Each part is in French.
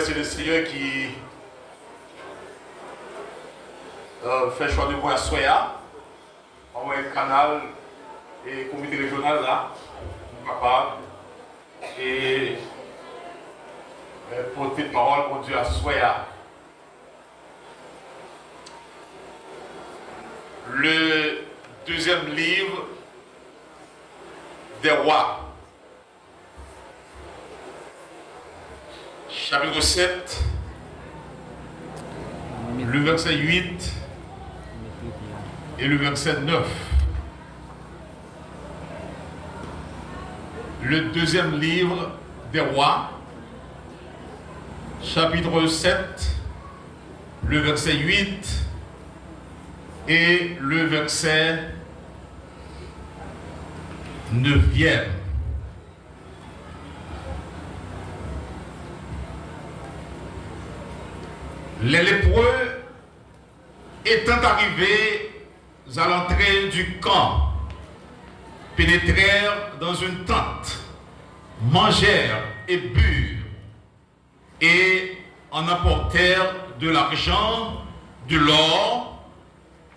remercier le Seigneur qui fait choix de moi à Soya, envoyer le canal et le comité régional là, capable, et porter parole pour Dieu à Soya. Le deuxième livre des rois, chapitre 7, le verset 8 et le verset 9. Le deuxième livre des rois, chapitre 7, le verset 8 et le verset 9e. Les lépreux étant arrivés à l'entrée du camp, pénétrèrent dans une tente, mangèrent et burent, et en apportèrent de l'argent, de l'or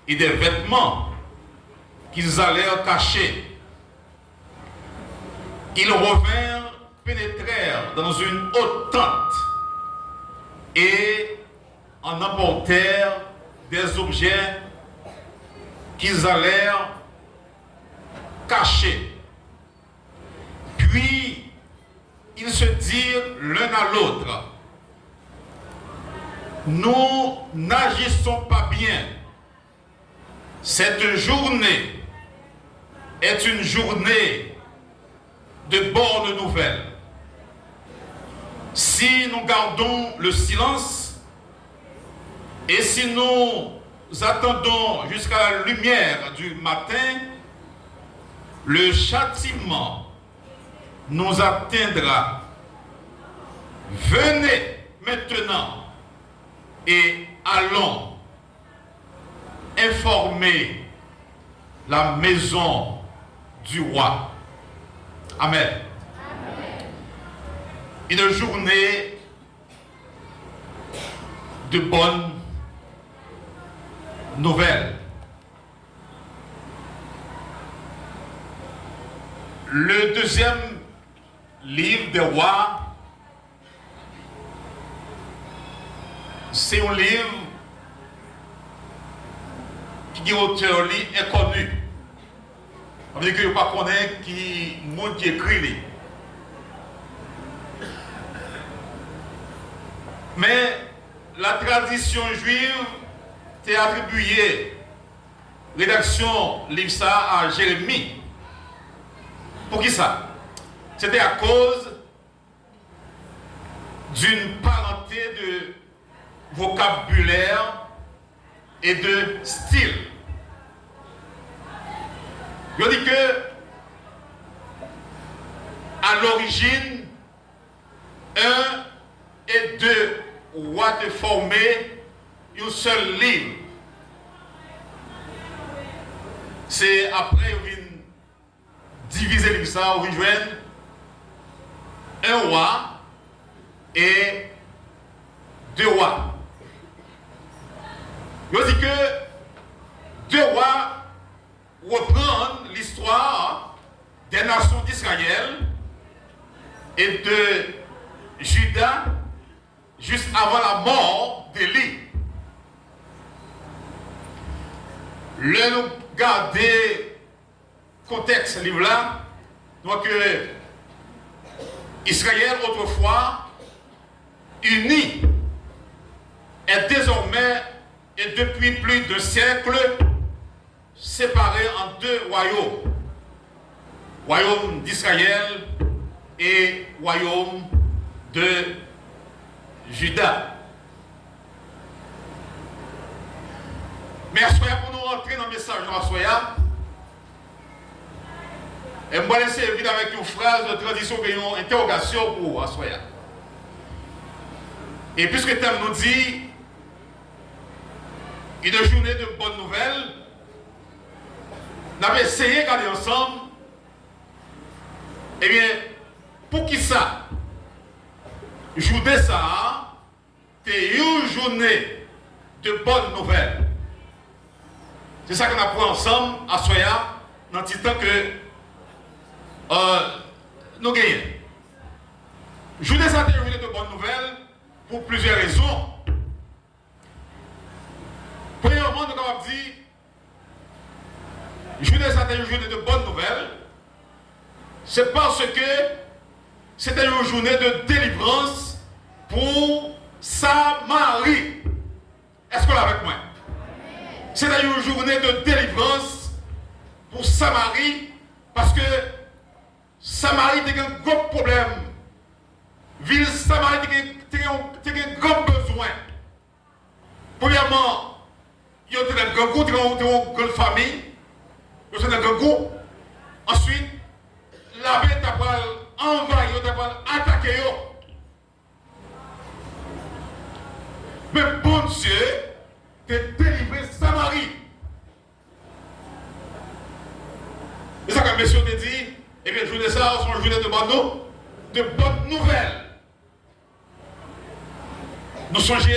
et des vêtements qu'ils allèrent cacher. Ils revinrent, pénétrèrent dans une haute tente et en apportèrent des objets qu'ils allèrent cacher. Puis ils se dirent l'un à l'autre: nous n'agissons pas bien. Cette journée est une journée de bonnes nouvelles. Si nous gardons le silence et si nous attendons jusqu'à la lumière du matin, le châtiment nous atteindra. Venez maintenant et allons informer la maison du roi. Amen. Amen. Une journée de bonnes nouvelles. Le deuxième livre des rois, c'est un livre qui est auteur inconnu. On veut dire que je ne connais pas qui monde qui écrit. Mais la tradition juive t'a attribué rédaction livre ça à Jérémie. Pour qui ça? C'était à cause d'une parenté de vocabulaire et de style. Je dis que à l'origine, 1 et 2 rois de former un seul livre. C'est après une diviser ça, on rejoint un roi et 2 rois. Je dis que 2 rois reprennent l'histoire des nations d'Israël et de Juda juste avant la mort d'Élie. Nous garder contexte livre là, donc Israël autrefois uni est désormais et depuis plus de siècles séparé en 2 royaumes. Royaume d'Israël et royaume de Juda. Mais à Soya, pour nous rentrer dans le message de Soya, et je vais laisser vite avec une phrase de tradition, une interrogation pour Assoya. Et puisque le thème nous dit une journée de bonnes nouvelles, nous avons essayé de regarder ensemble, eh bien, pour qui ça? Jouer ça, c'est une journée de bonnes nouvelles. C'est ça qu'on a pris ensemble à Soya, dans le temps que nous gagnons. Journée ça, c'est une journée de bonnes nouvelles pour plusieurs raisons. Premièrement, nous avons dit, journée ça, c'est une journée de bonnes nouvelles. C'est parce que c'était une journée de délivrance pour Samarie. Est-ce qu'on l'a avec moi? C'était une journée de délivrance pour Samarie parce que Samarie avait un gros problème. Ville Samarie avait un grand besoin. Premièrement, il y avait un grand goût, une grande famille. Il y avait un grand goût. Ensuite, la bête a envahi, a attaqué. Mais bon Dieu, de délivrer Samarie. Et ça, comme monsieur te dit, eh bien, journée ça, c'est une journée de bonnes nouvelles. Nous songeons,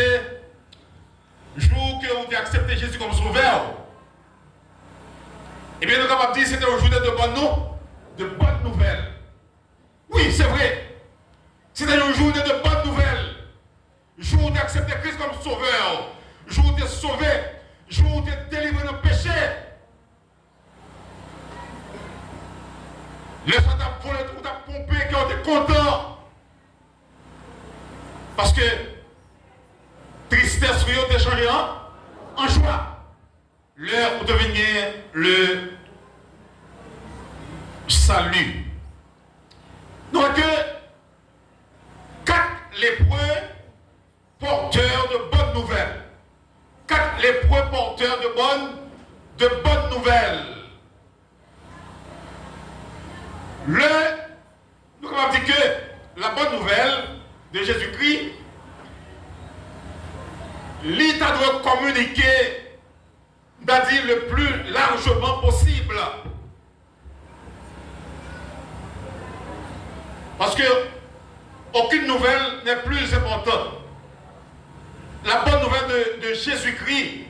jour que vous avez accepté Jésus comme sauveur. Eh bien, nous avons dit que c'était une journée de bonnes nouvelles. Oui, c'est vrai. C'était une journée de bonnes nouvelles. Jour où tu as accepté Christ comme sauveur. Jour où tu es sauvé. Jour où tu es délivré de péché. Les gens t'ont pompé, qui ont été contents. Parce que tristesse, vous avez changé en joie. L'heure où devenir le salut. Donc, 4 lépreux porteurs de bonnes nouvelles. 4 lépreux porteurs de bonnes nouvelles. Nous avons dit que la bonne nouvelle de Jésus-Christ, l'État doit communiquer, c'est-à-dire le plus largement possible. Parce que aucune nouvelle n'est plus importante. La bonne nouvelle de Jésus-Christ,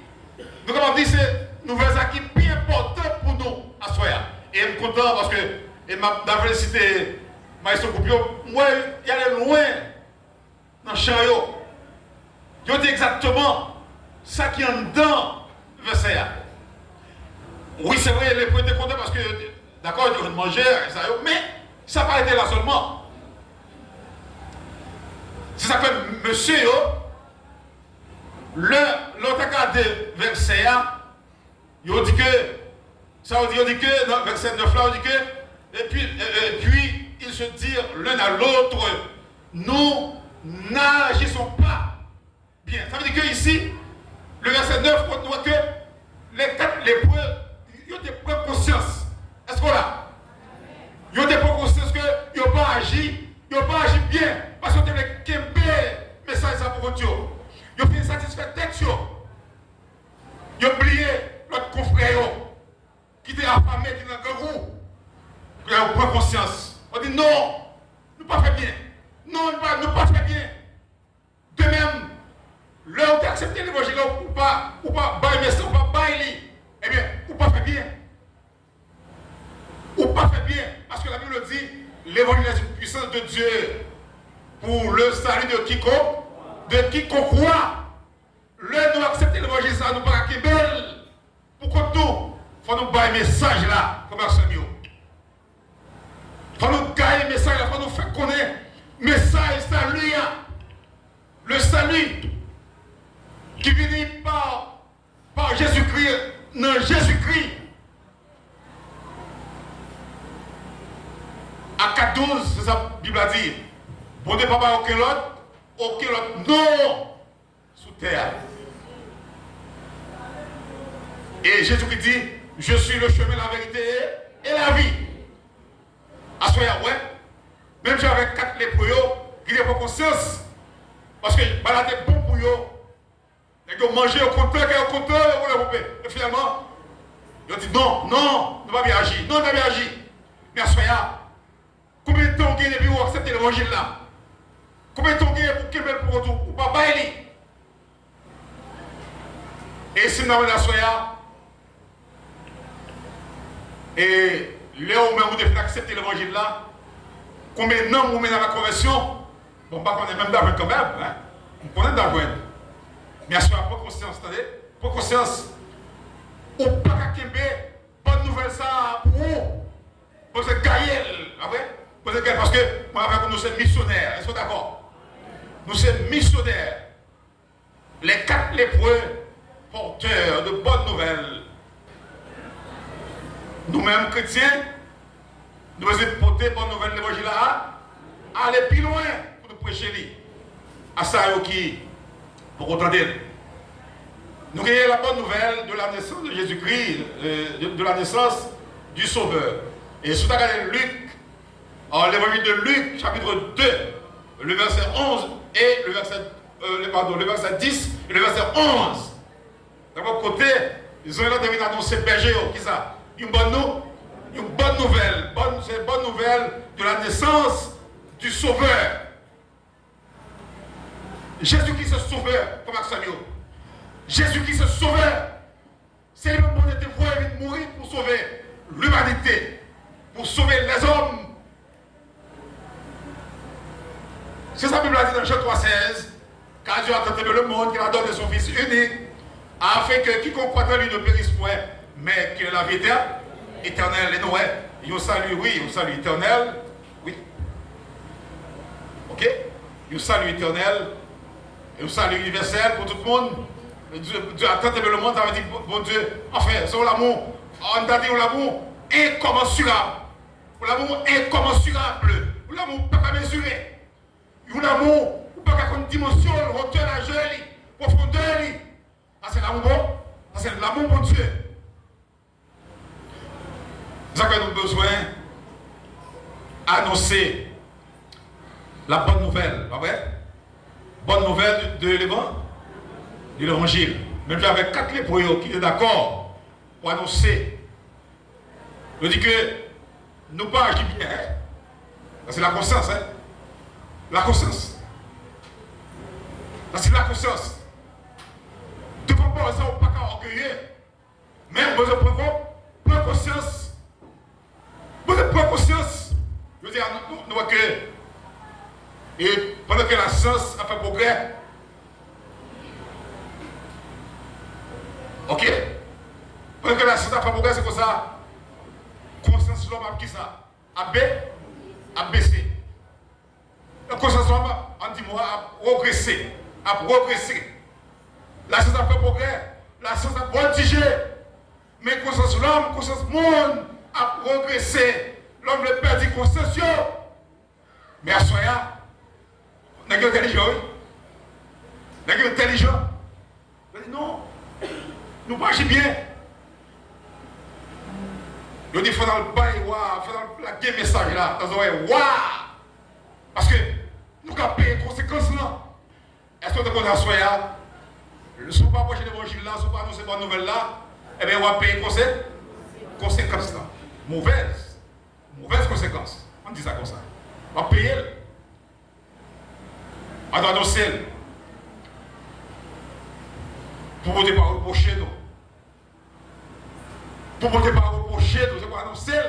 nous avons dit, c'est une nouvelle qui est bien importante pour nous à Soya. Et je suis content parce que, et ma félicité, Maestro Coupio, moi, il y a loin dans le champ. Je dis exactement ça qui est en dedans verset. Oui, c'est vrai, les prêtres étaient contents parce que, d'accord, ils ont mangé, mais ça n'a pas été là seulement. C'est ça que monsieur, l'autre cas de verset, il dit que, ça veut dire que, dans verset 9 là, il dit que, et puis ils se dirent l'un à l'autre, nous n'agissons pas bien. Ça veut dire que ici, le verset 9, on voit que les 4 lépreux, ils ont des preuves conscience. Est-ce qu'on l'a? Ils ont des preuves conscience qu'ils n'ont pas agi bien. Parce qu'ils ont des messages pour eux. Ils ont fait satisfaire tête. Ils ont oublié notre confrère qui était affamé, qui était dans le goût. Ils ont pris conscience. On dit non, nous ne pas fait bien. Non, nous ne pas fait bien. De même, l'heure d'accepter l'évangile ou pas bailler ça, ou pas bailler, eh bien, ou pas fait bien. Ou pas fait bien. Parce que la Bible dit, l'évangile est une puissance de Dieu pour le salut de quiconque croit. L'heure nous accepter l'évangile, ça nous paraît qui belle. Pourquoi tout? Il faut nous bailler message là, comme un Samuel. Il faut nous gagner le message là, il faut nous faire connaître. Message, salut. Le salut qui vient par Jésus-Christ, non Jésus-Christ. À 4.12, c'est ça la Bible a dit. Bon Dieu, papa, aucun autre, non, sous terre. Et Jésus-Christ dit, je suis le chemin, la vérité et la vie. À ce moment, ouais, même si avec 4 lépreux, qui n'ont pas conscience, parce que balade est bon pour eux. Ils ont mangé au compteur, et finalement, ils ont dit non, on ne va pas bien agir. Non, on ne va pas bien agir. Mais à ce moment, combien de temps vous avez accepté l'évangile là? Combien de temps vous avez pour pour pas bailler? Et si nous avons la soya, et là où vous devez accepter l'évangile là, combien de temps vous mettez dans la conversion? Bon, pas qu'on est même d'argent quand même, hein? On connaît d'argent. Mais à ce moment-là, pas conscience, attendez, pas conscience. Ou pas qu'à Québec, bonne nouvelle ça pour vous. Pour ce Gaël, après? Pour ce Gaël, parce que moi, avec nous sommes missionnaires, est-ce que d'accord? Nous sommes missionnaires. Les 4 lépreux porteurs de bonnes nouvelles. Nous-mêmes chrétiens, nous devons porter bonne nouvelle de l'évangile à aller plus loin pour nous prêcher lui. À ça, qui, pour entendre. Nous avons la bonne nouvelle de la naissance de Jésus-Christ, de la naissance du Sauveur. Et si vous regardez Luc, l'évangile de Luc, chapitre 2, le verset 11 et le verset 10 et le verset 11. De votre côté, ils ont devenu annoncé berger, qui ça? Une bonne nouvelle. C'est une bonne nouvelle de la naissance du Sauveur. Jésus-Christ est sauveur, comme Samuel. Jésus-Christ est sauveur. C'est lui-même qui était voué de mourir pour sauver l'humanité, pour sauver les hommes. C'est ça que la Bible a dit dans Jean 3,16. Car Dieu a tant aimé le monde qu'il a donné son Fils unique, afin que quiconque croit en lui ne périsse point, mais qu'il ait la vie éternelle. Et Noé, il y a un salut, oui, un salut éternel. Oui. Ok? Il y a un salut éternel. Et un salut universel pour tout le monde. Dieu a tant aimé le monde, ça veut dire, bon Dieu, enfin, c'est l'amour. On a dit l'amour incommensurable. L'amour incommensurable. L'amour pas à mesurer. L'amour pas à une dimension, hauteur, largeur, profondeur. C'est l'amour bon. C'est l'amour bon Dieu. Nous avons besoin d'annoncer la bonne nouvelle. Pas vrai? Bonne nouvelle de l'évangile. Même avec 4 lépreux qui étaient d'accord pour annoncer. Je dis que nous pas agir bien. Hein? C'est la conscience. Hein? La conscience. C'est la conscience. De comprendre ça, on ne peut pas orgueilleux. Mais on besoin de prendre conscience. On besoin de prendre conscience. Je veux dire, nous voyons que. Et pendant que la science a fait progrès, ok? Pendant que la science a fait progrès, c'est comme ça. Conscience de l'homme a qui ça? A baissé. La conscience de l'homme, on dit moi, a progressé. La science a fait progrès. La science a voltigé. Mais conscience de l'homme, conscience du monde a progressé. L'homme le perdu conscience. Mais à Soya, on est intelligent, oui. On est intelligent. Non, nous ne marchons bien. Il dit qu'il faut dans le bail, il faut dans la game message là. Parce que nous avons payé les conséquences là. Est-ce que vous avez Soya? Si vous ne pas l'évangile là, si vous ne pas annoncer bonne nouvelle là, eh bien, on va payer les conséquences là. Mauvaises conséquences. On dit ça comme ça. On va payer. On doit annoncer. Pour ne pas reprocher nous. Pour ne pas reprocher nous, c'est quoi annoncer.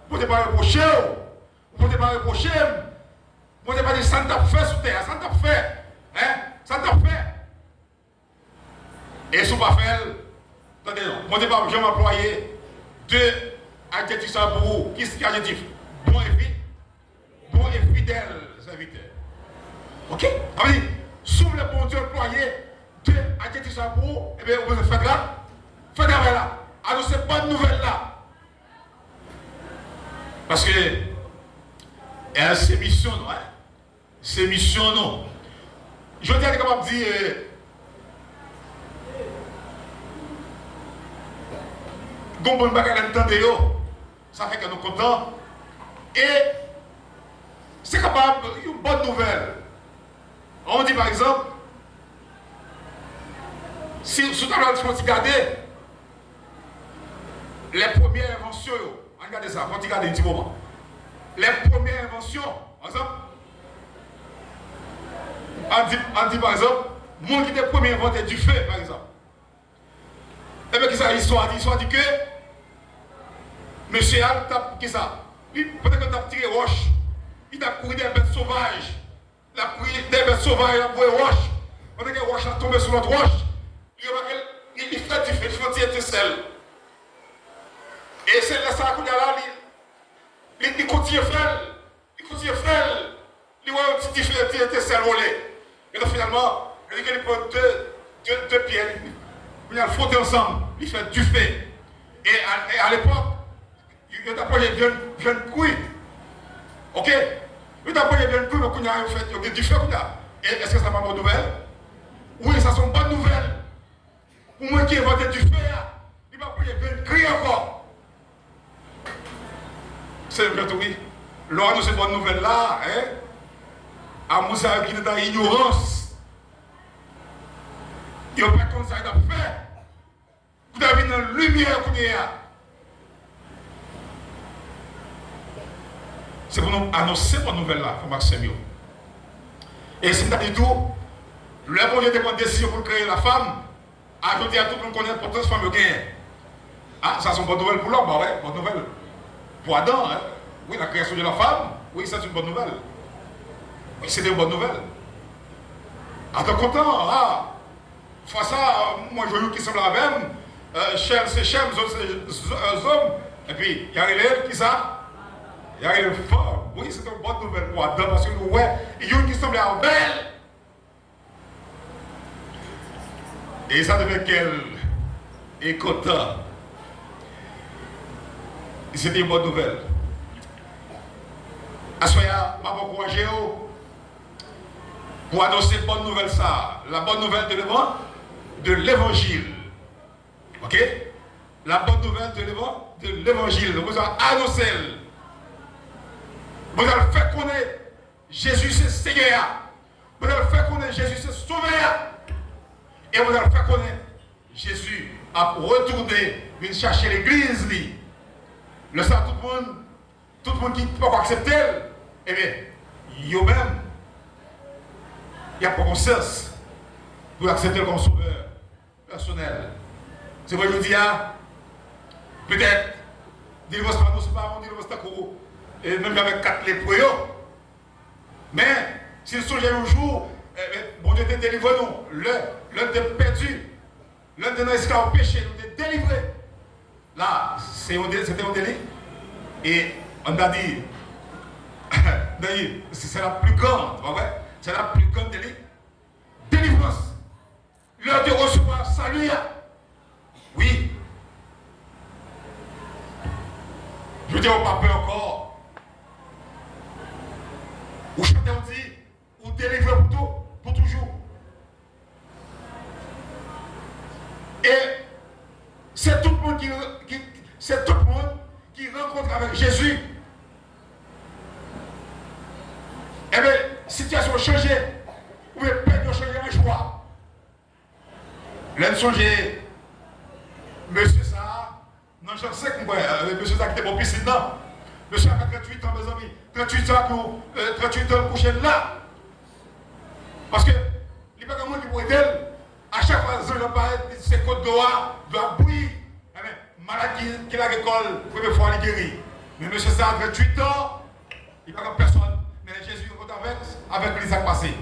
Pour ne pas reprocher. Pour ne pas reprocher. Pour ne pas dire ça ne t'a fait sur terre, ça ne t'a fait. Hein? Ça ne t'a fait. Et si on ne pas faire, attendez, moi je vais employer 2 adjectifs pour vous. Qui est adjectif? Bon et fidèle serviteur. Ok? Ça veut dire, sous le bon Dieu employé, 2 adjectifs pour vous, et bien vous faites là. Faites là. Alors c'est bonne nouvelle là. Parce que c'est mission, non? Hein? C'est mission, non? Je veux dire, capable de dire. Gombon Bakal entendez, ça fait que nous sommes contents. Et c'est capable, une bonne nouvelle. On dit par exemple, si vous avez regardé les premières inventions, regardez ça, on regarde un petit moment. Les premières inventions, par exemple, on dit par exemple, moi qui était premier inventé du feu, par exemple. Eh bien, qui ça, l'histoire dit? L'histoire dit que monsieur Al tape, qui ça? Peut-être que tu as tiré roche, il a couru des bêtes sauvages. Il a couru des bêtes sauvages, il a couru roche. Pendant que la roche a tombé sur l'autre roche, il fait du feu, il fait une étincelle. Et c'est là ça qu'il y a là, il continue à faire, il continue à faire. Il voit un petit étincelle volé. Et donc finalement, il dit qu'il prend deux pierres, il a frotté ensemble, il fait du feu. Et à l'époque, il a approché bien couille. Ok? Il a approché bien couille, mais il a fait du feu. Est-ce que ça pas une bonne nouvelle? Oui, ça sont bonnes nouvelles. Pour moi qui ai inventé du feu, il va approcher bien couille encore. C'est vrai, oui. Lors de ces bonnes nouvelles-là, à Moussa qui est dans l'ignorance, il n'y a pas comme ça qu'il a fait. Vous avez une lumière qu'on est là. C'est pour nous annoncer cette bonne nouvelle-là, pour Maxime. Et c'est du tout, le bon Dieu prend une décision pour créer la femme, ajouter à tout le monde connaît l'importance de la femme gagne. Ah, ça c'est une bonne nouvelle pour l'homme, ouais, bonne nouvelle. Pour Adam, hein? Oui, la création de la femme, oui, c'est une bonne nouvelle. Oui, c'est une bonne nouvelle. Attends, content, ah, face à moi, je veux qui semble la même, Shem, c'est Shem, c'est hommes, et puis, il y a Hélène, qui ça? Il y a une femme. Oui, c'est une bonne nouvelle pour Adam, parce que nous, ouais, il y a une qui semble belle. Et ça devait qu'elle est content. C'était une bonne nouvelle. Assoya, je vais encourager pour annoncer une bonne nouvelle ça. La bonne nouvelle de l'évangile. Ok? La bonne nouvelle de l'évangile. Vous allez annoncer. Vous allez faire connaître Jésus c'est Seigneur. Vous allez faire connaître Jésus c'est Sauveur. Et vous allez faire connaître Jésus a retourné, venir chercher l'église. Le ça, tout le monde qui ne peut pas accepter, eh bien, eux-mêmes, il n'y a pas conscience pour accepter comme sauveur personnel. C'est vrai, je dis, peut-être, délivrance par nous, c'est pas un délivrance d'accord, et même avec 4 lépreux. Mais, s'ils sont un jour, bon Dieu t'a délivré, nous, l'un t'a perdu, l'un de nos esclaves au péché, nous t'a délivré. Là, c'était un délit. Et on a dit, c'est la plus grande, c'est la plus grande délit. Délivrance. L'heure de recevoir salut. Oui. Je dis au papa encore. Ou chanter, on dit, ou délivrer pour toujours. Et c'est tout le monde qui rencontre avec Jésus. Eh bien, situation changée. Ou bien, peine de changer un choix. L'un songer, monsieur ça, non, je sais que monsieur ça qui était bon piscine, non. Monsieur a 38 ans, mes amis. 38 ans couché là. Parce que, il n'y a pas de monde qui pourrait dire, à chaque fois, ses côtes doivent bouillir. Malade qui a l'école, première fois, il guérit. Mais monsieur ça a 38 ans, il n'y a pas de personne. Mais Jésus est avec lui, ça passé.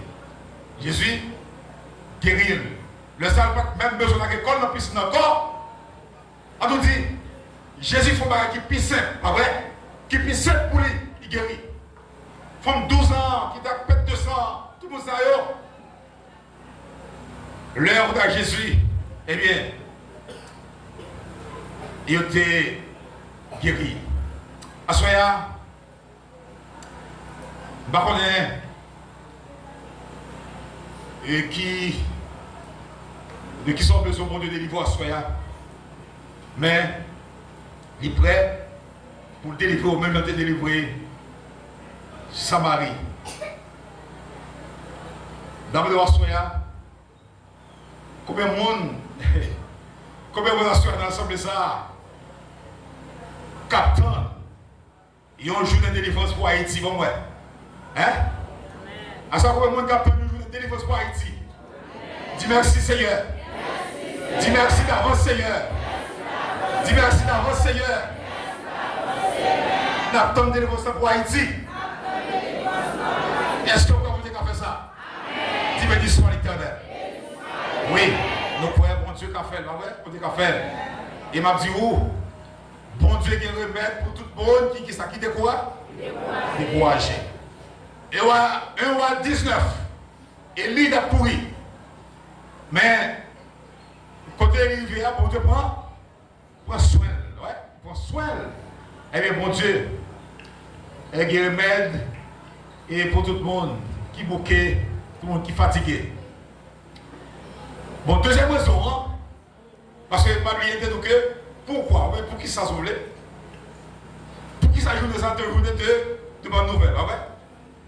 Jésus guérit. Le seul même besoin d'agricole, dans piscine encore. On nous dit, Jésus faut pas qui pisse, pas vrai? Qui pisse pour lui, il guérit. Femme 12 ans, qui t'a pète 200, tout le monde ça l'heure de Jésus, eh bien, il était guéri. Assoya, Baronnet, et qui sont besoin de délivrer Assoya, mais il est prêt pour délivrer au même temps de délivrer Samarie. Dans le Assoya, combien de monde Assoya dans l'ensemble de ça? Captain, ils ont joué de délivrance pour Haïti, bon ouais. Hein? À ça, combien de monde captain nous joue de délivrance pour Haïti? Dis merci Seigneur. Dis merci d'avance Seigneur. Seigneur. Nous attendons délivrance pour Haïti. Est-ce que vous pouvez faire ça? Dis béni soit l'Éternel. Oui, nous croyons bon Dieu qu'a fait, bon Dieu qu'a fait. Et m'a dit où? Bon Dieu qui remède pour tout le monde qui découragé. Et 1 roi 19. Élie a pourri. Mais, côté arrivé, bon Dieu prend soin. Ouais, prend soin. Eh bien, bon Dieu, il y a remède et pour tout le monde qui bouquet, tout le monde qui est fatigué. Bon, deuxième raison, hein, parce que ma vie était que, pourquoi? Pour qui ça se voulait? Pour qui ça joue des journées de bonnes nouvelles?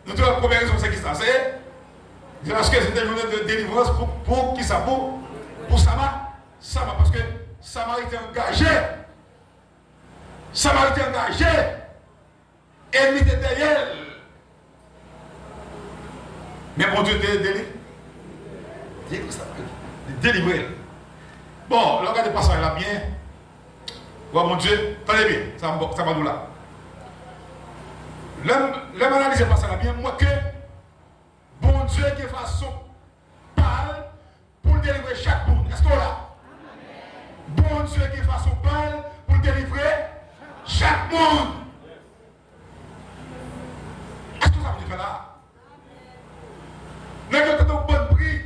Nous, la première raison, c'est qui ça? C'est parce que c'était une journée de délivrance pour qui ça? Pour Sama. Sama, parce que Sama était engagé. Sama était engagé. Elle était derrière. Mais mon Dieu, délivrer. Bon, regardez pas ça là bien. Ouais, mon Dieu, tenez bien, ça va nous là. L'homme analyse pas ça là bien, moi que bon Dieu qui façon parle pour délivrer chaque monde. Est-ce qu'on là? Bon Dieu qui façon parle pour délivrer chaque monde. Est-ce que ça veut dire là? Nous avons un bon prix.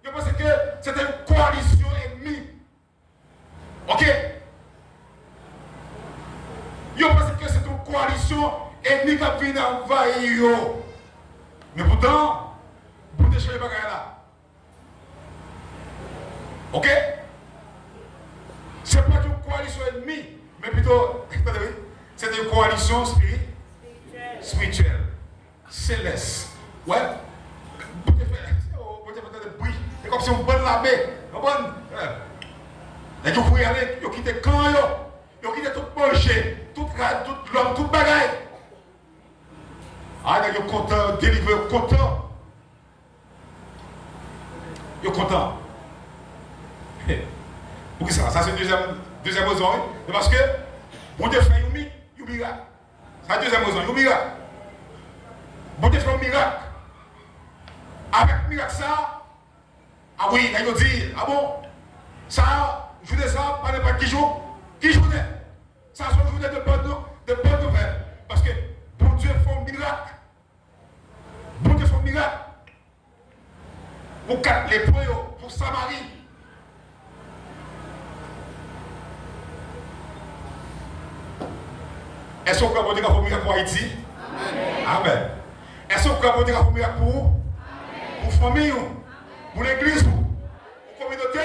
Je pense que c'était une coalition ennemie. Ok? Je pense que c'est une coalition ennemie qui vient envahir. Mais pourtant, vous déchirez les bagages là. Ok? Ce n'est pas une coalition ennemie, mais plutôt, c'est une coalition spirituelle, céleste. Ouais? C'est comme si on bonne l'armée. On bonne. Et vous pouvez aller, vous quittez le camp, vous quittez tout manger, tout l'homme, tout bagaille. Ah, vous êtes content, délivré, content. Vous êtes content. Pour ça, ça c'est deuxième raison. C'est parce que, bon Dieu fait un miracle. C'est la deuxième raison, un miracle. Bon Dieu fait un miracle. Avec le miracle ça, ah oui, il dit, ah bon, ça, je vous dis ça, pas n'importe qui joue. Qui joue? Ça, c'est une journée de bonne nouvelle. Parce que bon Dieu fait un miracle. Bon Dieu fait un miracle. Pour 4 les points, pour Samarie. Est-ce qu'on peut apporter un miracle pour Haïti? Amen. Est-ce qu'on peut apporter un miracle pour la famille, pour l'église, pour la communauté?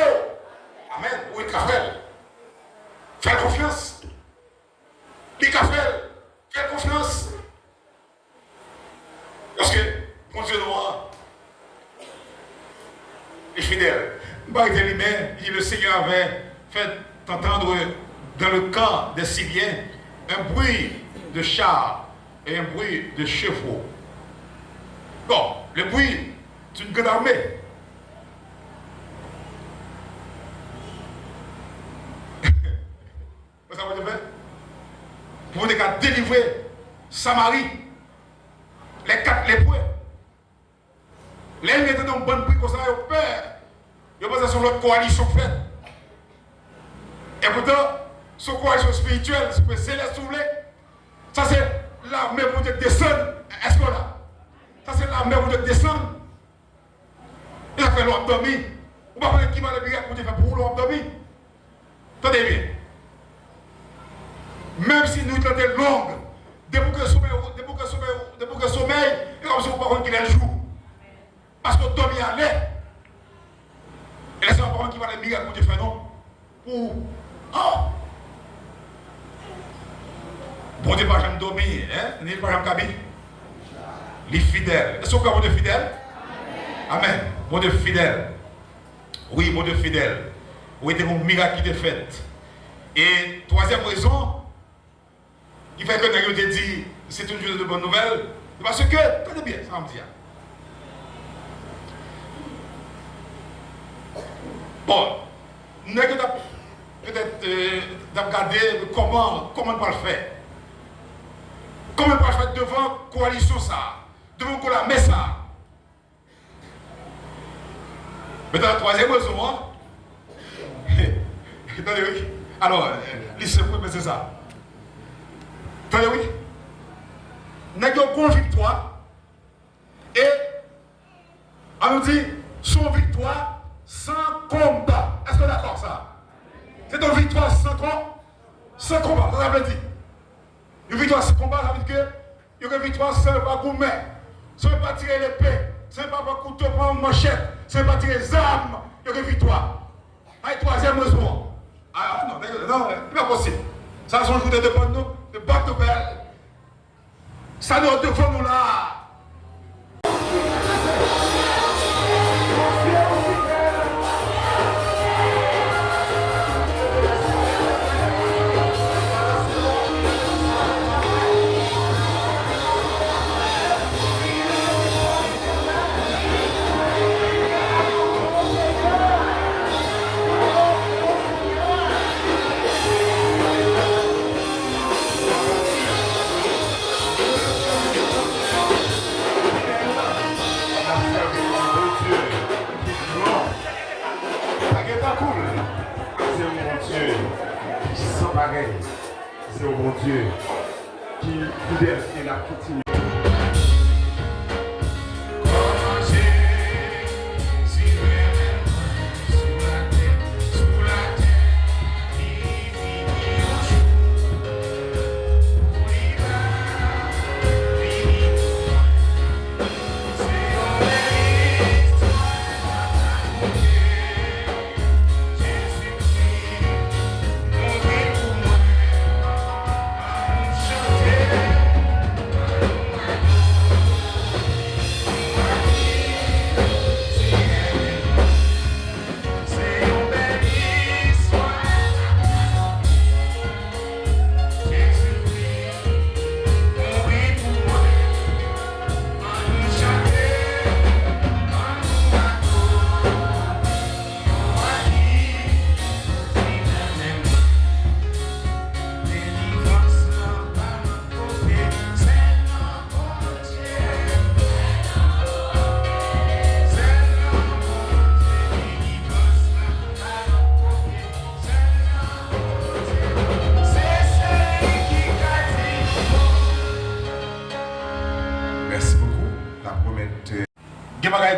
Amen. Pour les cafés. Faites confiance. Les cafés, faites confiance. Parce que, mon Dieu noir est fidèle. Le Seigneur avait fait entendre dans le camp des Syriens un bruit de chars et un bruit de chevaux. Bon, le bruit, c'est une grande armée. Vous savez ce que pour délivrer Samarie, les 4 lépreux. Les gens étaient dans un bon prix comme ça, ils ont peur. Ils pensent sur l'autre coalition faite. Et pourtant, sur coalition spirituelle, c'est céleste soufflé. Ça c'est l'armée pour te descendre. Est-ce qu'on a? Ça c'est l'armée pour te descendre. Il a fait l'abdomen. On va voir qui va le miracle pour te faire pour l'abdomen. Attendez bien. Même si nous sommes longues, depuis que le sommeil, et comme si on ne peut pas qu'il est jour. Parce qu'on dormit à l'air. Et laissez-moi pas qui va le miracle pour te faire non. Ou. Oh! Bon Dieu, pas jamais dormir, hein? N'est pas jamais cabine. Les fidèles. Est-ce qu'on est fidèle? Amen. Bon Dieu fidèle. Oui, bon Dieu fidèle. Oui, c'est un miracle qui est fait. Et troisième raison, qui fait que nous avons dit c'est une journée de bonne nouvelle, parce que, tenez bien, ça me dit. Bon, nous avons peut-être regarder comment on va le faire. Comment on va le faire devant la coalition ça, devant la messe ça. Mais dans la troisième raison, attendez, oui. Alors, lycée, c'est ça. Attendez, oui. Nous avons une victoire et on nous dit son victoire sans combat. Est-ce que vous êtes d'accord ça? C'est une victoire sans combat. Ça veut dire une victoire sans combat, ça veut dire qu'il y a une victoire sans pas gourmet, sans pas tirer l'épée, sans pas couteau pour une manchette, sans pas tirer les armes, il y a une victoire. Et troisième raison. Ah non, c'est pas possible. Ça, c'est un jour de nous, de battre de belle. Ça nous devant nous là. C'est au bon Dieu qui fidèle et la continue.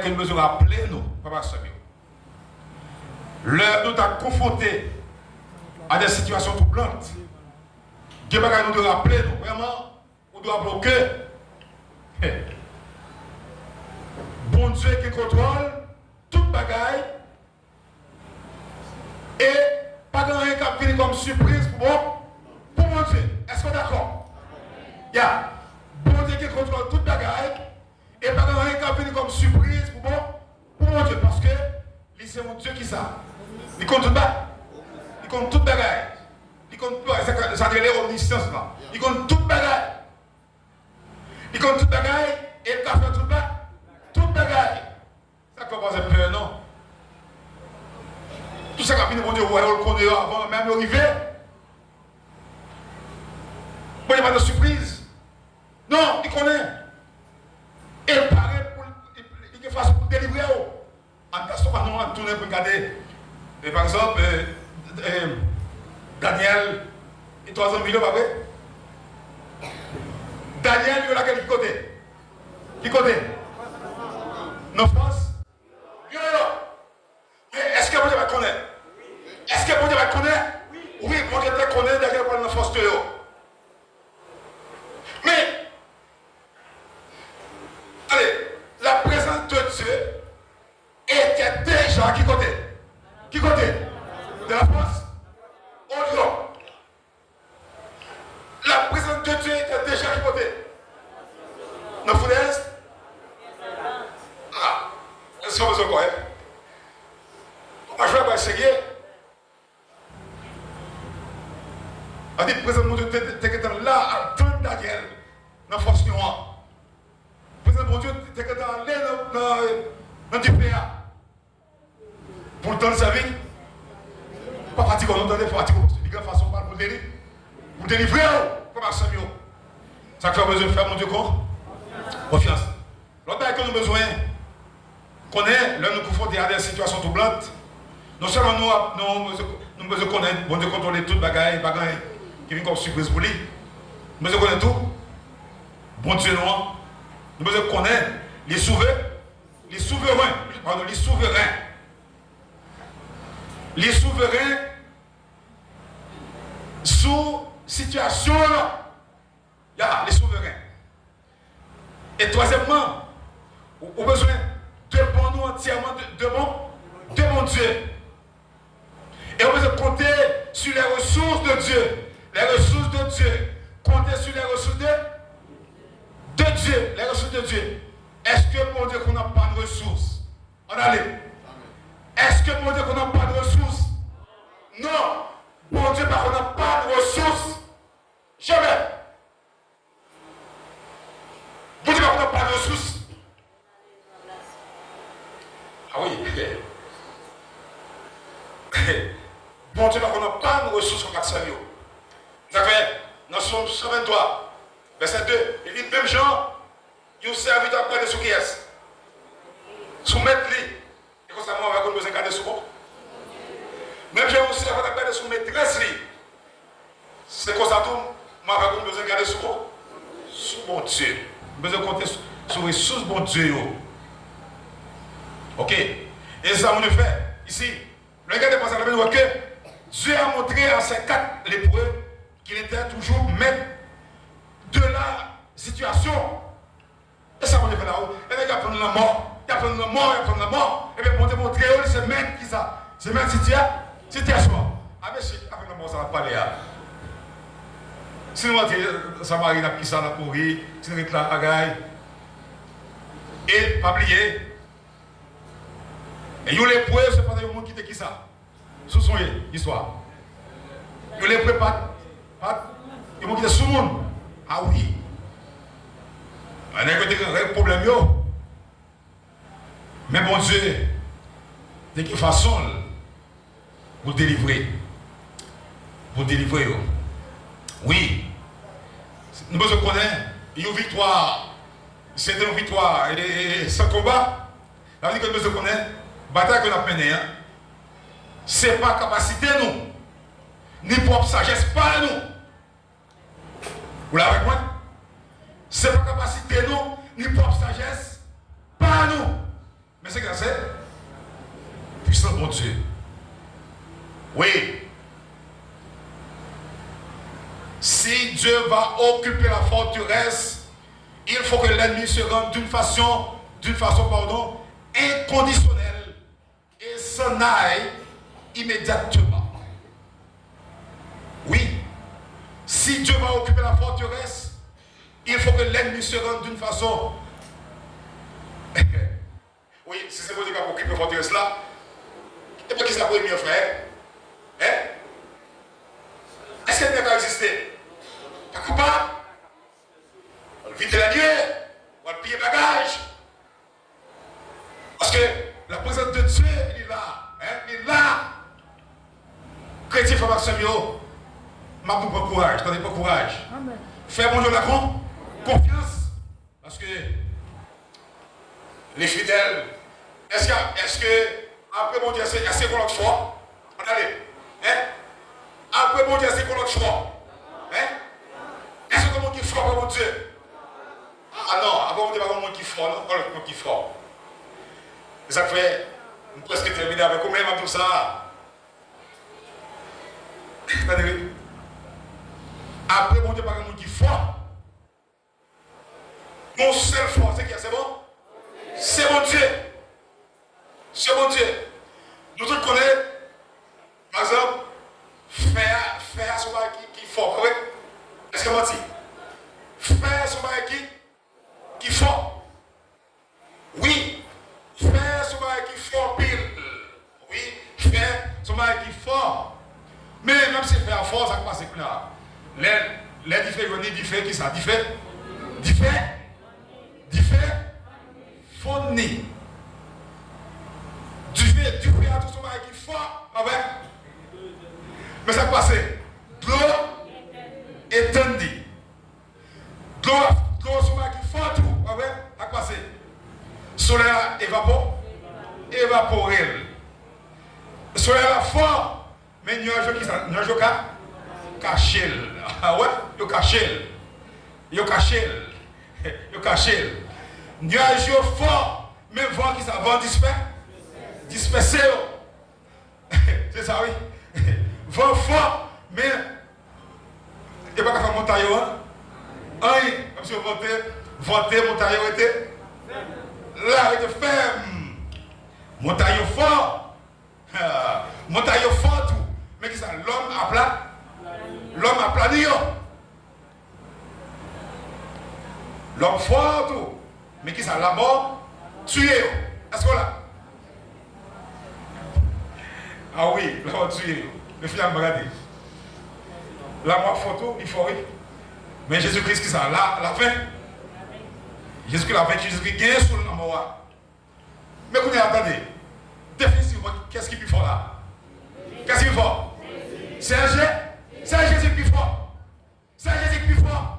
Que nous besoin de rappeler nous, Papa Samuel. L'heure nous t'a confronté à des situations troublantes. Nous devons rappeler nous, vraiment, on doit bloquer. Bon Dieu qui contrôle toute bagaille et pas de rien qui venir comme surprise pour mon Dieu. Est-ce qu'on est d'accord? Yeah. Bon Dieu qui contrôle toute bagaille. Et pas de rien qui venir comme surprise pour mon Dieu. Parce que c'est mon Dieu qui ça. Il compte tout bas. Il compte toute bagaille. Il compte tout. Ça c'est l'omniscience là. Il compte toute bagaille. Il compte toute bagaille et il a fait tout bas. Toute bagaille. Ça commence à peur, non? Tout ça qui a fini, mon Dieu, on le connaît avant même d'arriver. Bon, il n'y a pas de surprise. Non, il connaît. Et il paraît pour il fasse pour délivrer. En cas de on va tourner pour regarder. Et par exemple, Daniel, il 3 ans milieu, pas vrai? Daniel, il est là quel côté? Qui côté? Non, France? Yo, yo. Mais est-ce que vous devez connaître? Est-ce que vous devez connaître? Oui, moi je te connais derrière la force de yo. Mais, allez, la présence de Dieu était déjà qui côté? Qui côté? De la France? Au Lyon. La présence de Dieu était déjà qui côté? Dans le Foudès? Ah, est-ce qu'on besoin quoi? Moi je vais pas essayer. On dit président de Dieu était là à attendre Daniel dans la force noire. Président de Dieu était dans du PA. Pour le temps de sa vie. Pas fatigué, on entend des fatigues, de grande façon, pour délivrer. Pour délivrer, comme à Samuel. Ça fait besoin de faire, mon Dieu, confiance. L'autre chose que nous avons besoin, qu'on est, là, nous confronter à des situations troublantes. Non seulement nous avons besoin de connaître, bon Dieu, contrôler toutes les bagailles qui viennent comme surprise pour lui. Nous devons connaître tout. Bon Dieu, nous devons connaître les souverains. Les souverains. Les souverains sous situation là. Il y a les souverains. Et troisièmement, on a besoin de bon nous entièrement de mon Dieu. Et on a besoin de compter sur les ressources de Dieu. Les ressources de Dieu. Compter sur les ressources de Dieu. Les ressources de Dieu. Est-ce que mon Dieu qu'on n'a pas de ressources? On allait. Est-ce que mon Dieu qu'on n'a pas de ressources? Non. Mon Dieu qu'on n'a pas de ressources. Jamais. Mon Dieu qu'on n'a pas de ressources. Ah oui. Bon Dieu qu'on n'a pas de ressources comme Samuel. Ça fait, dans Somme 123, verset 2, il dit, même gens, ils ont servi à garder sous qui est. Soumettre-les. Et comme ça, moi, on va besoin de garder sous quoi? Même gens, ils ont servi à garder sous maîtresse. C'est comme ça, tout, moi, on va besoin de garder sous quoi? Sous mon Dieu. Besoin de compter sur les ressources de mon Dieu. Ok? Et ça, on le fait ici. Le gars de passer à la main, que Dieu a montré à ces 4 lépreux qu'il était toujours maître de la situation. Et ça, on le fait là-haut. Et là, il va prendre la mort. Il va prendre la mort, il va prendre la mort. Et bien, pour montrer, c'est maître qui ça. C'est maître situation. Ah, mais si, avec la mort, ça va pas aller. Si nous avons ça Marie n'a pris ça, n'a pourri, si nous avons la bagaille. Et, pas oublier. Et les preuves, c'est pas des gens qui te qui ça. Sous son histoire. Les preuves, pas. Ils vont quitter sous le monde. Ah oui. On a un problème. Mais bon Dieu, de quelle façon vous délivrer? Vous délivrer. Oui. Nous devons connaître une victoire. C'est une victoire. Et sans combat, la vie que nous devons connaître, bataille qu'on a menée, ce n'est pas capacité nous, ni propre sagesse pas nous. Vous l'avez avec moi? Ce n'est pas capacité nous, ni propre sagesse pas nous. Mais c'est que c'est puissant bon Dieu. Oui. Si Dieu va occuper la forteresse, il faut que l'ennemi se rende d'une façon inconditionnelle et s'en aille immédiatement. Oui. Si Dieu va occuper la forteresse, il faut que l'ennemi se rende d'une façon. Oui, si c'est pour dire qu'on va occuper la forteresse là, et pour qui ça peut mieux frère? Hein? Est-ce qu'elle n'a pas existé? Pas coupable? On vide la guerre, on va piller bagage. Parce que la présence de Dieu, il est là. Hein? Il est là. Chrétien, frère Samuel, m'a pas courage, t'en as pas courage. Fais mon Dieu la confiance. Parce que les fidèles, est-ce que après mon Dieu, c'est qu'on l'autre fois? On allait. Hein? Après mon Dieu, c'est qu'on l'autre fois. Hein? Est-ce que mon Dieu est fort pour mon Dieu? Ah non, après mon Dieu, pas mon Dieu est fort, non, pas mon Dieu est fort. Ça fait, on peut presque terminer avec combien de tout ça? Après mon Dieu, pas mon Dieu est fort. Mon seul fort, c'est qui? C'est bon? C'est mon Dieu. C'est mon Dieu. Nous tous connaissons, par exemple, faire son mari qui est fort. Oui? Est-ce que menti? Faire son mari qui est fort. Oui. Faire son mari qui est fort pile. Oui. Faire son mari qui est fort. Mais même si faire fort, ça passe clair. Les différents qui ça? Fourni. Du fait à tout son mari qui est fort. Ah ouais? Mais ça passe. De l'eau étendue. De l'eau sur qui fort tout. Ouais, ça passe. Soleil évaporé. Soleil fort. Mais nuage qui ça? Nuage caché. Ah ouais? Yo caché. Yo caché. Yo caché. Nuage fort. Mais vent qui ça? Vent dispersé. C'est ça, oui. Vent fort, mais il n'y a pas qu'à faire montagne. Oui, comme si on vantait, montagne était là, il était ferme. Montagne fort. Montagne fort, tout. Mais qui ça? L'homme a plat. L'homme a plané. L'homme fort, tout. Mais qui ça? La mort, tué. Est-ce qu'on l'a? Ah oui, la mort tué. Le film a regardé. La mort photo, il faut oui. Mais Jésus-Christ qui ça? La fin. Jésus-Christ la fin, Jésus-Christ gagne sur la mort. Mais écoutez, attendez. Définitivement, qu'est-ce qui est plus fort là? Qu'est-ce qui est plus fort? C'est Jésus qui est plus fort. C'est Jésus qui est plus fort.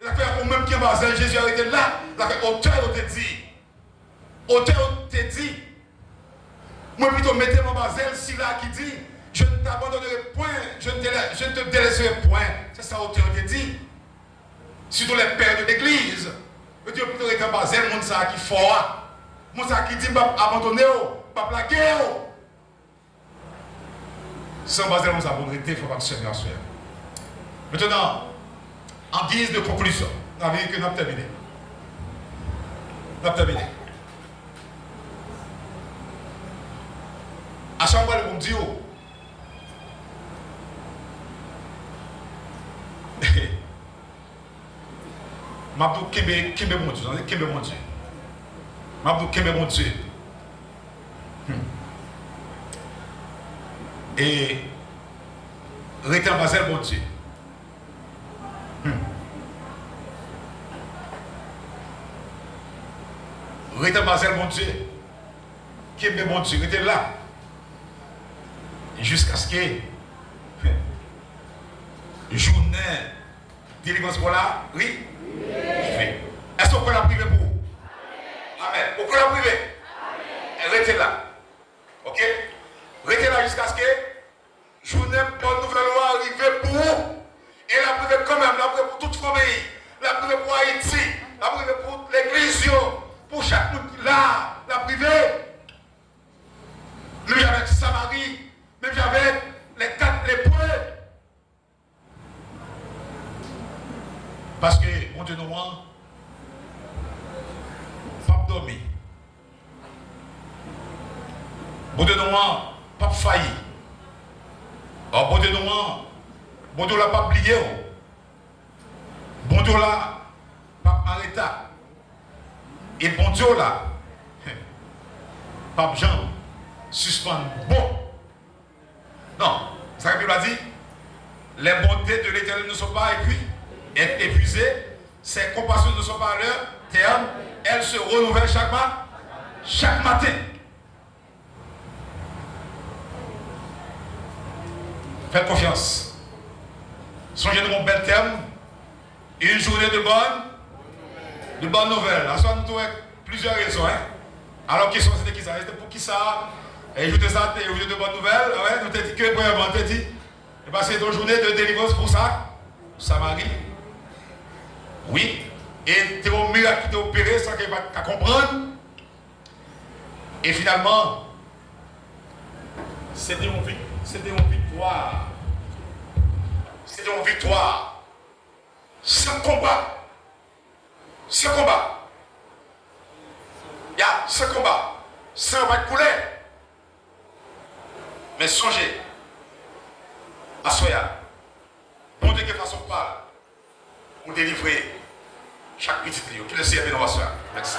Il a fait au même qui est bas, Jésus a été là. Il a fait auteur te dit. Auteur te dit. Moi plutôt mettez mon basel si là qui dit je ne t'abandonnerai point, je ne te délaisserai point. C'est ça auteur te dit. Surtout les pères de l'église. Je dis plutôt être un basel, mon ça qui fort. Mon ça qui dit pas abandonner, pas plaquer. Sans basel, mon ça abandonner, il faut pas que ce soit bien. Maintenant, en guise de conclusion, nous avons vu que nous avons terminé. Nous avons terminé. À chaque fois, le bon Dieu. Mabdou Kembe mon Dieu. Kembe mon Dieu. Mabdou Kembe mon Dieu. Et Rétan Basel mon Dieu. Rétan Basel mon Dieu. Kembe mon Dieu. Rétan là. Jusqu'à ce que journée délivrance pour là, oui. Est-ce qu'on peut la priver pour vous? Amen. On peut la priver. Restez là. Ok? Restez là jusqu'à ce que journée bonne nouvelle va arriver pour vous. Et la priver quand même, la priver pour toute famille, la priver pour Haïti, la priver pour l'église, pour chaque monde là, la priver. Même avec Samarie. Même j'avais les 4 lépreux. Parce que, mon Dieu, nous, pas dormir. Mon Dieu, nous, pas faillir. Alors, mon Dieu, nous, bon Dieu, là, pas oublié. Bon Dieu, là, pas arrêté. Et bon Dieu, là, pas Jean, suspend. Bon. Non, ça que la Bible a dit, les bontés de l'Éternel ne sont pas épuisées, ses compassions ne sont pas à leur terme, elles se renouvellent chaque matin. Faites confiance. Songez de mon bel terme, une journée de bonnes nouvelles. À ce moment, nous avons plusieurs raisons. Alors, question c'était qui ça? C'était pour qui ça? Et je te ça, et de bonnes nouvelles, ouais, nous t'ai dit que premièrement, t'ai dit, et passer une journée de délivrance pour ça, Samarie. Oui. Et t'es au miracle qui t'a opéré sans qu'il va comprendre. Et finalement, c'était une victoire. C'était une victoire. Sans combat. Sans combat. Il y a sans combat. Sans va couler. Mais songez à Soya, bon Dieu, de façon parle, pour délivrer chaque petit lieu. Que le Seigneur bénisse. Merci.